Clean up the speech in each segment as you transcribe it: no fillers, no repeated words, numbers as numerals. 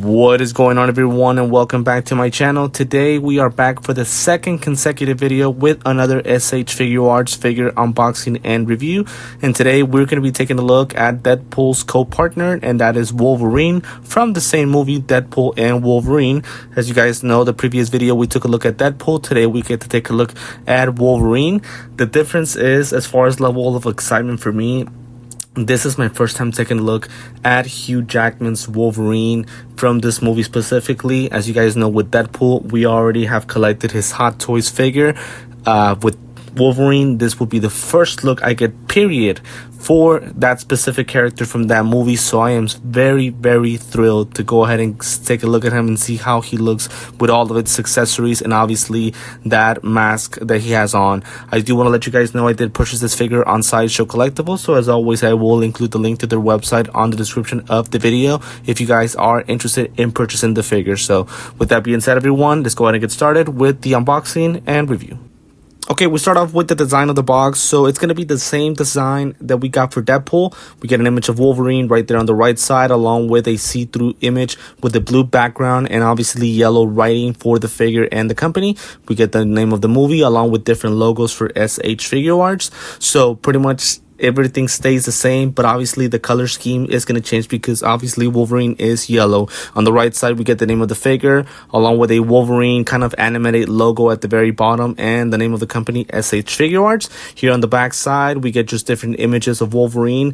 What is going on, everyone, and welcome back to my channel. Today we are back for the second consecutive video with another SH Figuarts figure unboxing and review. And today we're going to be taking a look at Deadpool's co-partner, and that is Wolverine from the same movie, Deadpool and Wolverine. As you guys know, the previous video we took a look at Deadpool. Today we get to take a look at Wolverine. The difference is, as far as level of excitement for me, this is my first time taking a look at Hugh Jackman's Wolverine from this movie specifically. As you guys know, with Deadpool, we already have collected his Hot Toys figure. With Wolverine, this will be the first look I get, period, for that specific character from that movie. So I am very, very thrilled to go ahead and take a look at him and see how he looks with all of its accessories and obviously that mask that he has on. I do want to let you guys know I did purchase this figure on Sideshow Collectibles, so as always I will include the link to their website on the description of the video if you guys are interested in purchasing the figure. So with that being said, everyone, let's go ahead and get started with the unboxing and review. Okay, we start off with the design of the box. So it's going to be the same design that we got for Deadpool. We get an image of Wolverine right there on the right side, along with a see-through image with a blue background and obviously yellow writing for the figure and the company. We get the name of the movie along with different logos for SH Figuarts. So pretty much everything stays the same, but obviously the color scheme is going to change because obviously Wolverine is yellow. On the right side we get the name of the figure along with a Wolverine kind of animated logo at the very bottom and the name of the company, SH Figuarts. Here on the back side we get just different images of Wolverine.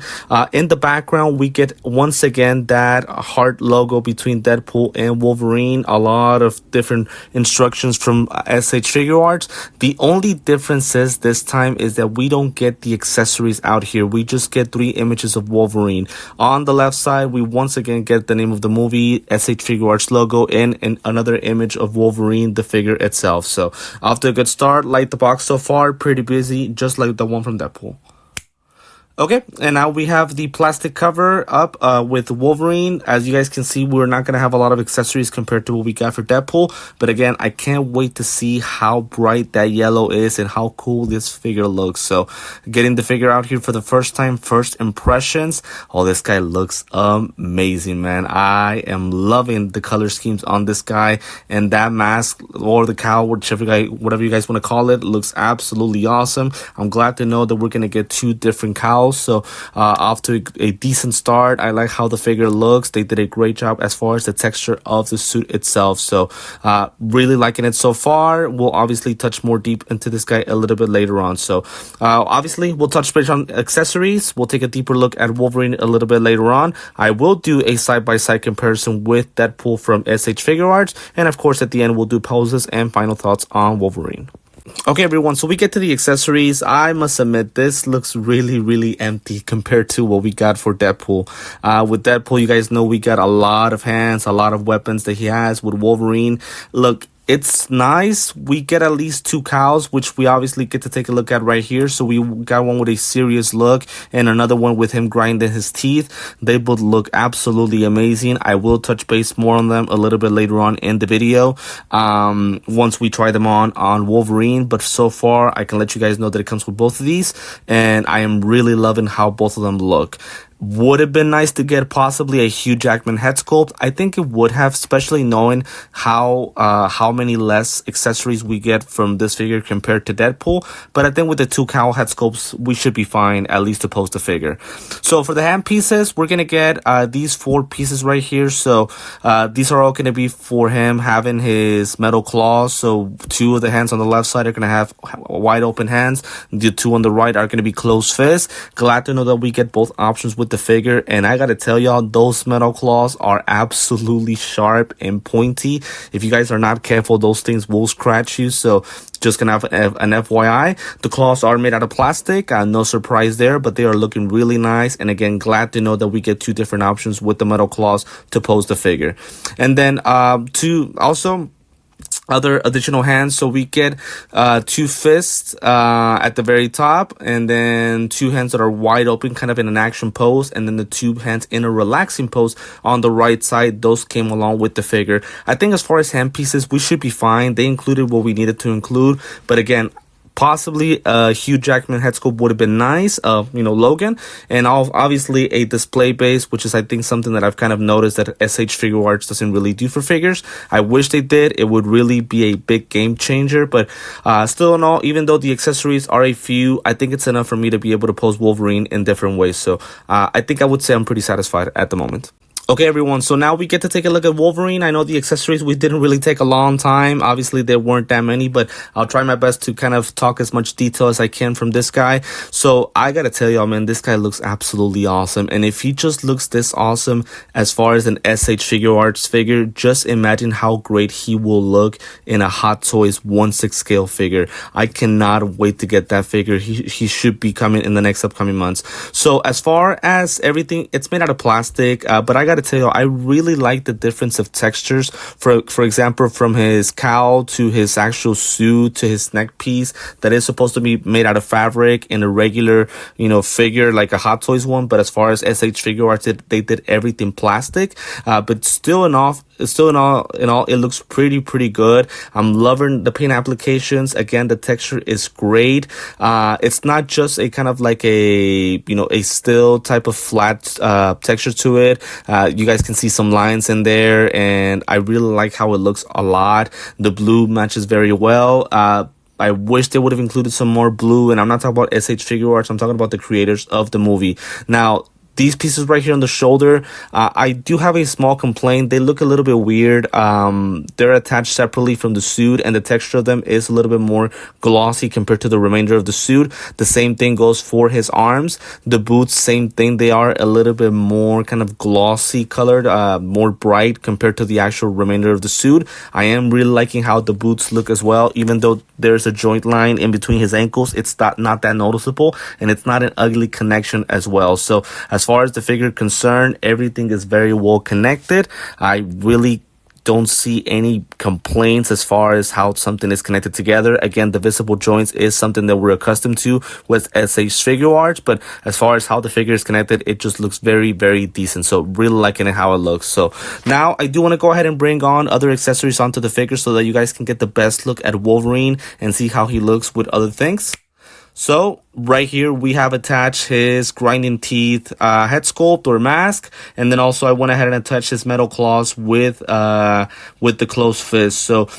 In the background we get once again that heart logo between Deadpool and Wolverine. A lot of different instructions from SH Figuarts. The only difference is this time is that we don't get the accessories out here. We just get 3 images of Wolverine. On the left side we once again get the name of the movie, SH Figuarts logo, and another image of Wolverine, the figure itself. So off to a good start. Like the box so far, pretty busy, just like the one from Deadpool. Okay, and now we have the plastic cover up with Wolverine. As you guys can see, we're not going to have a lot of accessories compared to what we got for Deadpool. But again, I can't wait to see how bright that yellow is and how cool this figure looks. So getting the figure out here for the first time, first impressions. Oh, this guy looks amazing, man. I am loving the color schemes on this guy. And that mask or the cowl, whatever you guys want to call it, looks absolutely awesome. I'm glad to know that we're going to get 2 different cowls. So off to a decent start. I like how the figure looks. They did a great job as far as the texture of the suit itself. So really liking it so far. We'll obviously touch more deep into this guy a little bit later on. So obviously we'll touch base on accessories. We'll take a deeper look at Wolverine a little bit later on. I will do a side-by-side comparison with Deadpool from SH Figuarts. And of course at the end we'll do poses and final thoughts on Wolverine. Okay, everyone, so we get to the accessories. I must admit, this looks really, really empty compared to what we got for Deadpool. With Deadpool, you guys know we got a lot of hands, a lot of weapons that he has. With Wolverine, look, it's nice. We get at least 2 cowls, which we obviously get to take a look at right here. So we got one with a serious look and another one with him grinding his teeth. They both look absolutely amazing. I will touch base more on them a little bit later on in the video once we try them on Wolverine. But so far, I can let you guys know that it comes with both of these, and I am really loving how both of them look. Would have been nice to get possibly a Hugh Jackman head sculpt. I think it would have, especially knowing how many less accessories we get from this figure compared to Deadpool. But I think with the 2 cowl head sculpts, we should be fine, at least to pose the figure. So for the hand pieces, we're going to get these 4 pieces right here. So these are all going to be for him having his metal claws. So 2 of the hands on the left side are going to have wide open hands. The 2 on the right are going to be closed fists. Glad to know that we get both options with the figure, and I gotta tell y'all, those metal claws are absolutely sharp and pointy. If you guys are not careful, those things will scratch you. So just gonna have an FYI. The claws are made out of plastic. No surprise there, but they are looking really nice. And again, glad to know that we get 2 different options with the metal claws to pose the figure. And then also other additional hands. So we get 2 fists at the very top, and then 2 hands that are wide open, kind of in an action pose, and then the 2 hands in a relaxing pose on the right side. Those came along with the figure. I think as far as hand pieces, we should be fine. They included what we needed to include, but again, possibly a Hugh Jackman head sculpt would have been nice, Logan, and obviously a display base, which is I think something that I've kind of noticed that SH Figuarts doesn't really do for figures. I wish they did. It would really be a big game changer, but still in all, even though the accessories are a few, I think it's enough for me to be able to pose Wolverine in different ways. So I think I would say I'm pretty satisfied at the moment. Okay, everyone, so now we get to take a look at Wolverine. I know the accessories, we didn't really take a long time. Obviously, there weren't that many, but I'll try my best to kind of talk as much detail as I can from this guy. So I gotta tell y'all, man, this guy looks absolutely awesome. And if he just looks this awesome as far as an SH Figuarts figure, just imagine how great he will look in a Hot Toys 1/6 scale figure. I cannot wait to get that figure. He should be coming in the next upcoming months. So as far as everything, it's made out of plastic, but I gotta tell you, I really like the difference of textures. For example, from his cowl to his actual suit to his neck piece, that is supposed to be made out of fabric in a regular, figure like a Hot Toys one. But as far as SH Figuarts, they did everything plastic. But still in all, it looks pretty good. I'm loving the paint applications. Again, the texture is great. It's not just a kind of like a still type of flat texture to it. You guys can see some lines in there, and I really like how it looks a lot. The blue matches very well. I wish they would have included some more blue, and I'm not talking about SH Figuarts. I'm talking about the creators of the movie. Now, these pieces right here on the shoulder, I do have a small complaint. They look a little bit weird. They're attached separately from the suit, and the texture of them is a little bit more glossy compared to the remainder of the suit. The same thing goes for his arms. The boots, same thing. They are a little bit more kind of glossy colored, more bright compared to the actual remainder of the suit. I am really liking how the boots look as well. Even though there's a joint line in between his ankles, it's not that noticeable, and it's not an ugly connection as well. So as far as the figure concerned, everything is very well connected. I really don't see any complaints as far as how something is connected together. Again, the visible joints is something that we're accustomed to with SH Figuarts, but as far as how the figure is connected, it just looks very decent. So really liking it how it looks. So now I do want to go ahead and bring on other accessories onto the figure so that you guys can get the best look at Wolverine and see how he looks with other things. So right here we have attached his grinding teeth head sculpt or mask, and then also I went ahead and attached his metal claws with the closed fist. So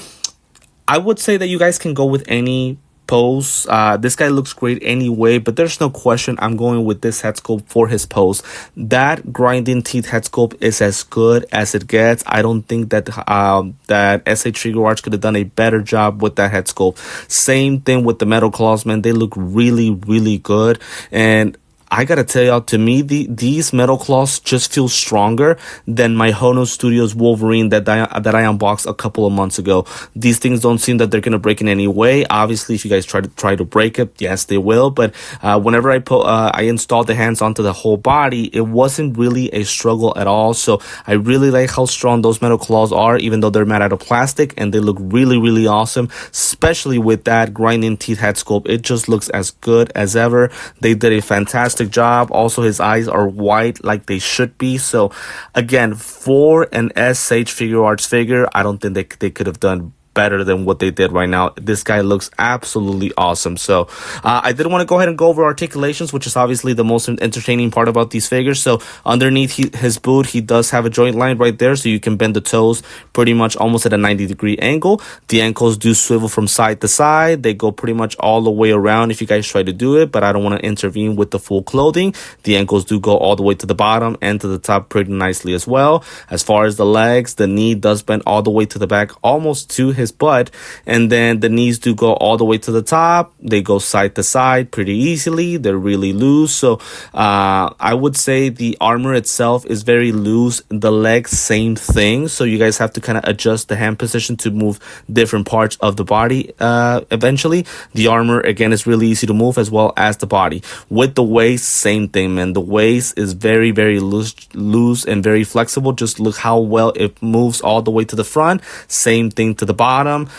I would say that you guys can go with any pose. This guy looks great anyway, but there's no question I'm going with this head sculpt for his pose. That grinding teeth head sculpt is as good as it gets. I don't think that SH Figuarts could have done a better job with that head sculpt. Same thing with the metal claws, man. They look really good. And I gotta tell y'all, to me, these metal claws just feel stronger than my Hono Studios Wolverine that I unboxed a couple of months ago. These things don't seem that they're gonna break in any way. Obviously, if you guys try to break it, yes, they will. But whenever I installed the hands onto the whole body, it wasn't really a struggle at all. So I really like how strong those metal claws are, even though they're made out of plastic, and they look really awesome. Especially with that grinding teeth head sculpt, it just looks as good as ever. They did a fantastic job. Also, his eyes are white like they should be. So again, for an SH Figuarts figure, I don't think they could have done better than what they did right now. This guy looks absolutely awesome. So I did want to go ahead and go over articulations, which is obviously the most entertaining part about these figures. So underneath his boot, he does have a joint line right there, so you can bend the toes pretty much almost at a 90-degree angle. The ankles do swivel from side to side. They go pretty much all the way around if you guys try to do it, but I don't want to intervene with the full clothing. The ankles do go all the way to the bottom and to the top pretty nicely as well. As far as the legs, the knee does bend all the way to the back, almost to his butt, and then the knees do go all the way to the top. They go side to side pretty easily. They're really loose. So I would say the armor itself is very loose. The legs, same thing. So you guys have to kind of adjust the hand position to move different parts of the body eventually. The armor, again, is really easy to move, as well as the body. With the waist, same thing, man. The waist is very loose and very flexible. Just look how well it moves all the way to the front. Same thing to the bottom. bottom.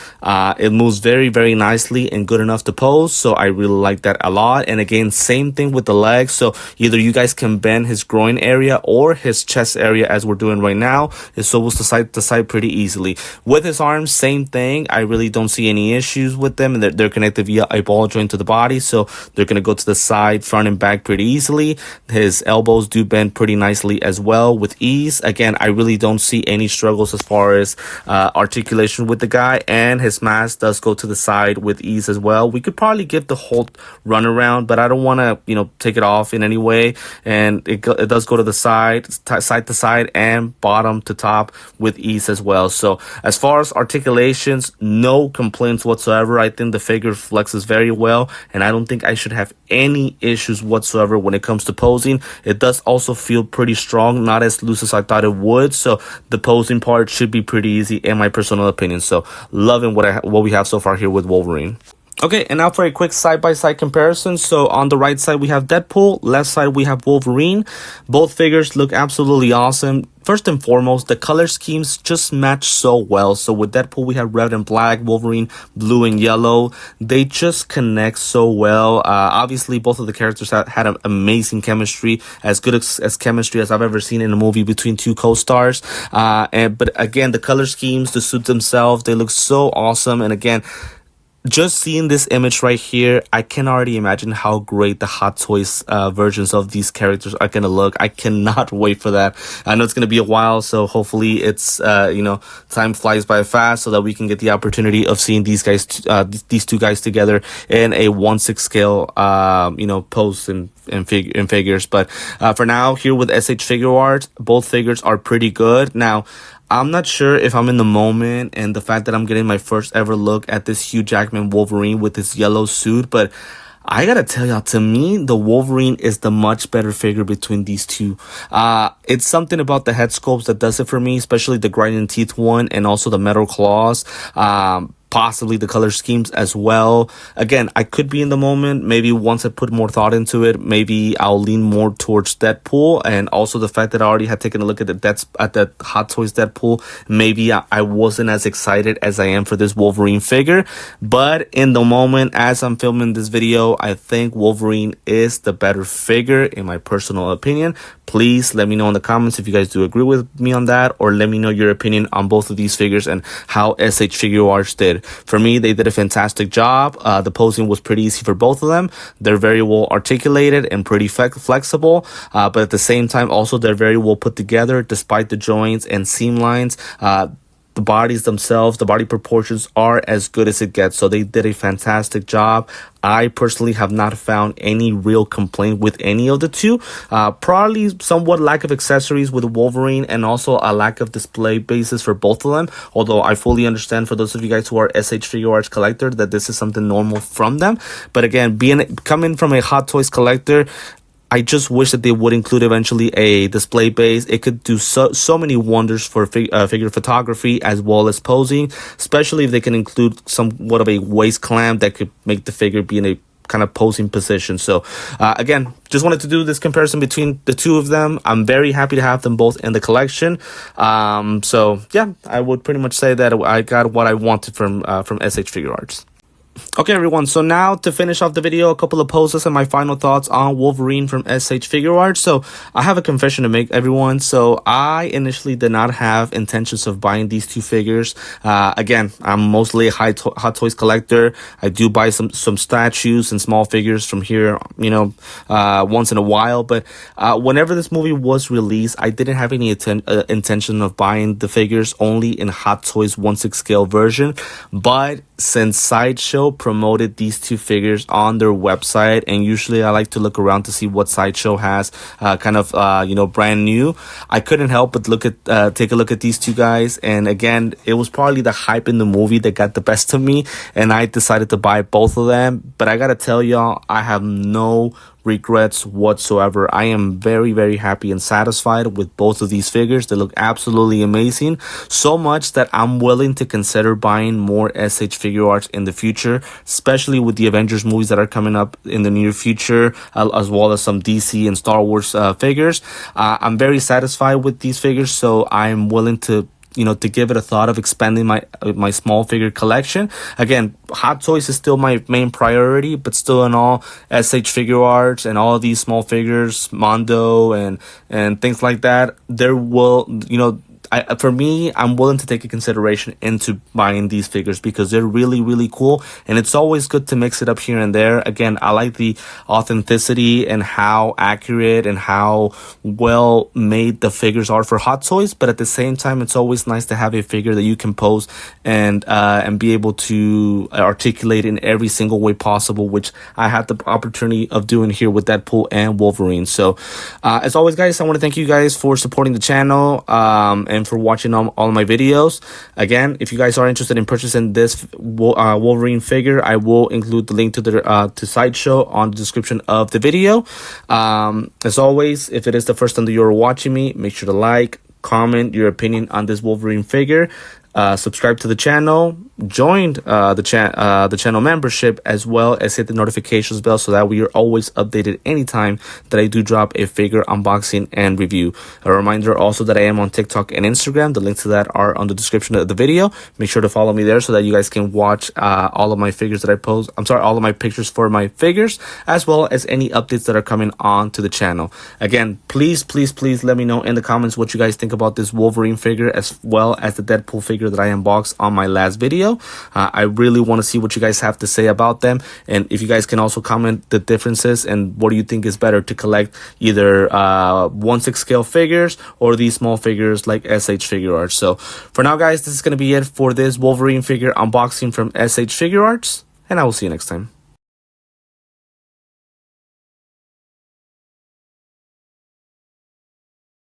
It moves very, very nicely and good enough to pose. So I really like that a lot. And again, same thing with the legs. So either you guys can bend his groin area or his chest area as we're doing right now. It swivels to side pretty easily. With his arms, same thing. I really don't see any issues with them. And they're connected via a ball joint to the body. So they're going to go to the side, front, and back pretty easily. His elbows do bend pretty nicely as well with ease. Again, I really don't see any struggles as far as articulation with the guy, and his mask does go to the side with ease as well. We could probably give the whole run around, but I don't want to, take it off in any way. And it does go to the side to side, and bottom to top with ease as well. So as far as articulations, no complaints whatsoever. I think the figure flexes very well, and I don't think I should have any issues whatsoever when it comes to posing. It does also feel pretty strong, not as loose as I thought it would. So the posing part should be pretty easy in my personal opinion. So loving what we have so far here with Wolverine. Okay, and now for a quick side-by-side comparison. So on the right side, we have Deadpool. Left side, we have Wolverine. Both figures look absolutely awesome. First and foremost, the color schemes just match so well. So with Deadpool, we have red and black, Wolverine, blue and yellow. They just connect so well. Obviously, both of the characters had an amazing chemistry, as good as chemistry as I've ever seen in a movie between two co-stars. But again, the color schemes, the suits themselves, they look so awesome. And again, just seeing this image right here, I can already imagine how great the Hot Toys versions of these characters are going to look. I cannot wait for that. I know it's going to be a while, so hopefully it's, time flies by fast so that we can get the opportunity of seeing these guys, these two guys together in a 1/6 scale, pose and figures. But for now, here with SH Figuarts, both figures are pretty good. Now, I'm not sure if I'm in the moment and the fact that I'm getting my first ever look at this Hugh Jackman Wolverine with this yellow suit, but I gotta tell y'all, to me, the Wolverine is the much better figure between these two. It's something about the head sculpts that does it for me, especially the grinding teeth one and also the metal claws. Possibly the color schemes as well. Again, I could be in the moment. Maybe once I put more thought into it, maybe I'll lean more towards Deadpool. And also the fact that I already had taken a look at the Hot Toys Deadpool, maybe I wasn't as excited as I am for this Wolverine figure. But in the moment, as I'm filming this video, I think Wolverine is the better figure in my personal opinion. Please let me know in the comments if you guys do agree with me on that, or let me know your opinion on both of these figures and how SH Figuarts did. For me, they did a fantastic job. The posing was pretty easy for both of them. They're very well articulated and pretty flexible, but at the same time, also they're very well put together despite the joints and seam lines. The bodies themselves, the body proportions are as good as it gets. So they did a fantastic job. I personally have not found any real complaint with any of the two. Probably somewhat lack of accessories with Wolverine and also a lack of display bases for both of them. Although I fully understand for those of you guys who are SH Figuarts collector that this is something normal from them. But again, coming from a Hot Toys collector, I just wish that they would include eventually a display base. It could do so many wonders for figure photography as well as posing, especially if they can include somewhat of a waist clamp that could make the figure be in a kind of posing position. So again, just wanted to do this comparison between the two of them. I'm very happy to have them both in the collection. So yeah, I would pretty much say that I got what I wanted from SH Figuarts. Okay, everyone, so now to finish off the video, a couple of poses and my final thoughts on Wolverine from SH Figuarts. So I have a confession to make, everyone. So I initially did not have intentions of buying these two figures. Again, I'm mostly a Hot Toys collector. I do buy some statues and small figures from here, once in a while. But whenever this movie was released, I didn't have any intention of buying the figures, only in Hot Toys 1/6 scale version. But since Sideshow promoted these two figures on their website, and usually I like to look around to see what Sideshow has brand new, I couldn't help but take a look at these two guys. And again, it was probably the hype in the movie that got the best of me, and I decided to buy both of them. But I gotta tell y'all, I have no regrets whatsoever. I am very, very happy and satisfied with both of these figures. They look absolutely amazing, so much that I'm willing to consider buying more SH Figuarts in the future, especially with the Avengers movies that are coming up in the near future, as well as some DC and Star Wars figures. I'm very satisfied with these figures, so I'm willing to to give it a thought of expanding my small figure collection. Again, Hot Toys is still my main priority, but still in all, SH Figuarts and all of these small figures, Mondo and things like that, there will, for me, I'm willing to take a consideration into buying these figures because they're really, really cool. And it's always good to mix it up here and there. Again, I like the authenticity and how accurate and how well made the figures are for Hot Toys. But at the same time, it's always nice to have a figure that you can pose and be able to articulate in every single way possible, which I had the opportunity of doing here with Deadpool and Wolverine. So as always, guys, I want to thank you guys for supporting the channel and for watching all of my videos. Again, if you guys are interested in purchasing this Wolverine figure, I will include the link to the to Sideshow on the description of the video. As always, if it is the first time that you're watching me, make sure to like, comment your opinion on this Wolverine figure. Subscribe to the channel, join the channel membership, as well as hit the notifications bell so that we are always updated anytime that I do drop a figure unboxing and review. A reminder also that I am on TikTok and Instagram. The links to that are on the description of the video. Make sure to follow me there so that you guys can watch all of my figures that I post. All of my pictures for my figures, as well as any updates that are coming on to the channel. Again, please let me know in the comments what you guys think about this Wolverine figure, as well as the Deadpool figure that I unboxed on my last video. I really want to see what you guys have to say about them, and if you guys can also comment the differences and what do you think is better to collect, either 1/6 scale figures or these small figures like SH Figuarts. So for now, guys, this is going to be it for this Wolverine figure unboxing from SH Figuarts, and I will see you next time.